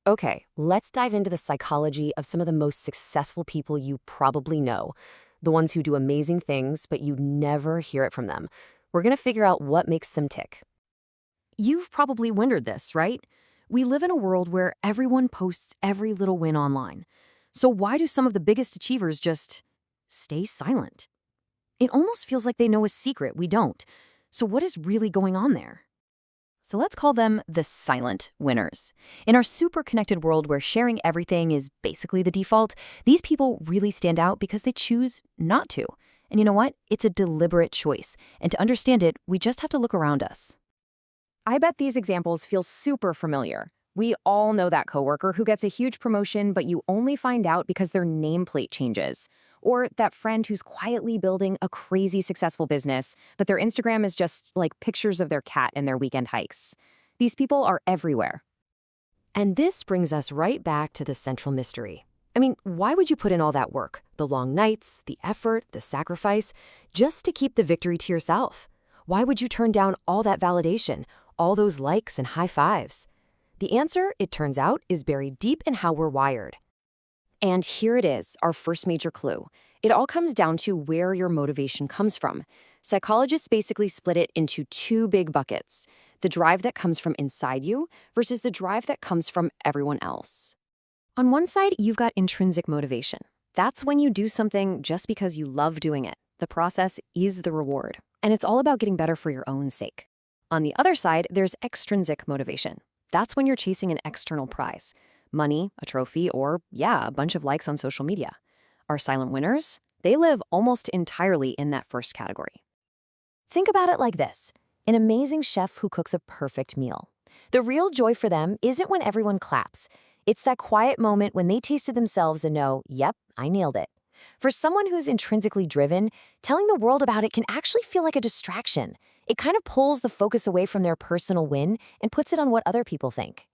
Okay, let's dive into the psychology of some of the most successful people you probably know, the ones who do amazing things, but you never hear it from them. We're going to figure out what makes them tick. You've probably wondered this, right? We live in a world where everyone posts every little win online. So why do some of the biggest achievers just stay silent? It almost feels like they know a secret we don't. So what is really going on there? So let's call them the silent winners. In our super connected world where sharing everything is basically the default, these people really stand out because they choose not to. And you know what? It's a deliberate choice. And to understand it, we just have to look around us. I bet these examples feel super familiar. We all know that coworker who gets a huge promotion, but you only find out because their nameplate changes. Or that friend who's quietly building a crazy successful business, but their Instagram is just like pictures of their cat and their weekend hikes. These people are everywhere. And this brings us right back to the central mystery. I mean, why would you put in all that work, the long nights, the effort, the sacrifice, just to keep the victory to yourself? Why would you turn down all that validation, all those likes and high fives? The answer, it turns out, is buried deep in how we're wired. And here it is, our first major clue. It all comes down to where your motivation comes from. Psychologists basically split it into two big buckets: the drive that comes from inside you versus the drive that comes from everyone else. On one side, you've got intrinsic motivation. That's when you do something just because you love doing it. The process is the reward, and it's all about getting better for your own sake. On the other side, there's extrinsic motivation. That's when you're chasing an external prize: money, a trophy, or, yeah, a bunch of likes on social media. Our silent winners, they live almost entirely in that first category. Think about it like this: an amazing chef who cooks a perfect meal. The real joy for them isn't when everyone claps. It's that quiet moment when they tasted themselves and know, yep, I nailed it. For someone who's intrinsically driven, telling the world about it can actually feel like a distraction. It kind of pulls the focus away from their personal win and puts it on what other people think.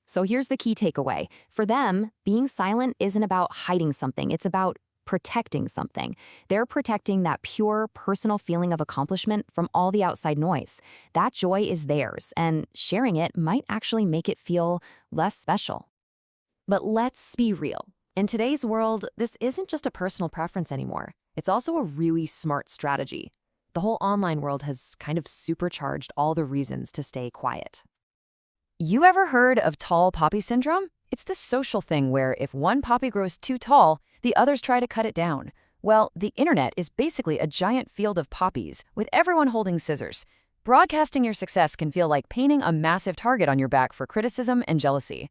So here's the key takeaway. For them, being silent isn't about hiding something. It's about protecting something. They're protecting that pure, personal feeling of accomplishment from all the outside noise. That joy is theirs, and sharing it might actually make it feel less special. But let's be real. In today's world, this isn't just a personal preference anymore. It's also a really smart strategy. The whole online world has kind of supercharged all the reasons to stay quiet. You ever heard of tall poppy syndrome? It's this social thing where if one poppy grows too tall, the others try to cut it down. Well, the internet is basically a giant field of poppies, with everyone holding scissors. Broadcasting your success can feel like painting a massive target on your back for criticism and jealousy.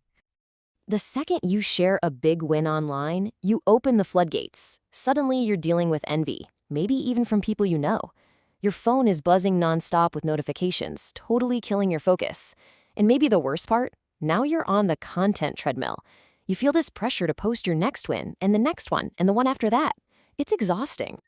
The second you share a big win online, you open the floodgates. Suddenly you're dealing with envy, maybe even from people you know. Your phone is buzzing nonstop with notifications, totally killing your focus. And maybe the worst part? Now you're on the content treadmill. You feel this pressure to post your next win, and the next one, and the one after that. It's exhausting.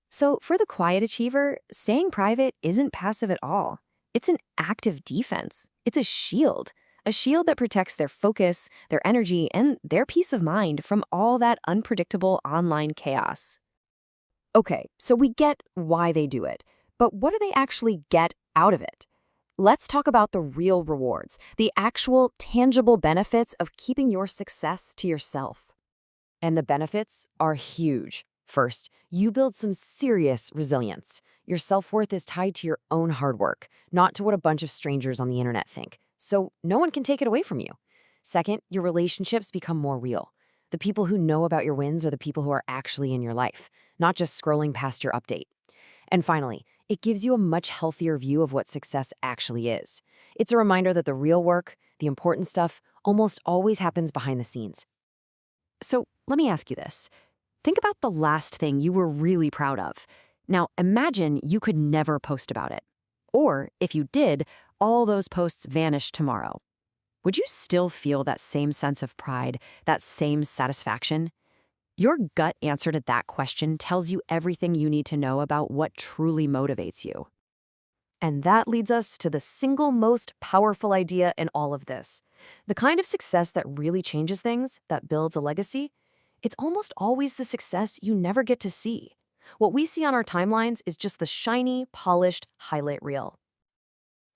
So for the quiet achiever, staying private isn't passive at all. It's an active defense. It's a shield that protects their focus, their energy, and their peace of mind from all that unpredictable online chaos. Okay, so we get why they do it, but what do they actually get out of it? Let's talk about the real rewards, the actual tangible benefits of keeping your success to yourself. And the benefits are huge. First, you build some serious resilience. Your self-worth is tied to your own hard work, not to what a bunch of strangers on the internet think. So no one can take it away from you. Second, your relationships become more real. The people who know about your wins are the people who are actually in your life, not just scrolling past your update. And finally, it gives you a much healthier view of what success actually is. It's a reminder that the real work, the important stuff, almost always happens behind the scenes. So let me ask you this. Think about the last thing you were really proud of. Now imagine you could never post about it. Or if you did, all those posts vanish tomorrow. Would you still feel that same sense of pride, that same satisfaction? Your gut answer to that question tells you everything you need to know about what truly motivates you. And that leads us to the single most powerful idea in all of this. The kind of success that really changes things, that builds a legacy, it's almost always the success you never get to see. What we see on our timelines is just the shiny, polished highlight reel.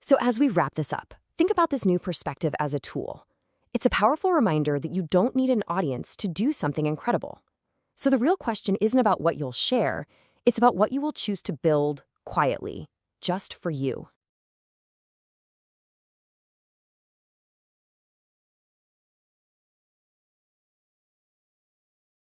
So as we wrap this up, think about this new perspective as a tool. It's a powerful reminder that you don't need an audience to do something incredible. So the real question isn't about what you'll share, it's about what you will choose to build quietly, just for you.